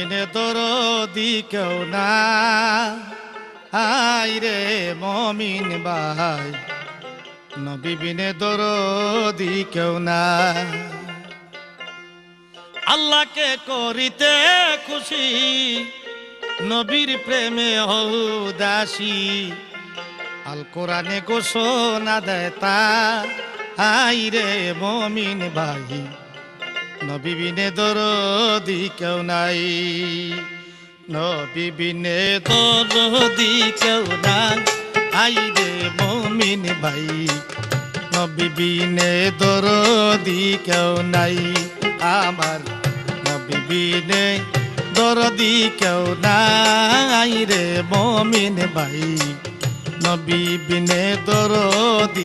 বিনে দরদি কেউ না, আই রে মমিন ভাই, নবী বিনে দরদি কেউ না। আল্লাহকে করিতে খুশি, নবীর প্রেমে হও দাসী, আল কোরআনে ঘোষণা দেয় তা, আই রে মমিন ভাই, নবী বিনে দরদি কেউ নাই, নবী বিনে দরদি কেউ নাই, আই রে মমিন ভাই, নবী বিনে দরদি কেউ নাই আমার, নবী বিনে দরদি কেউ নাই রে মমিন ভাই, নবী বিনে দরদি।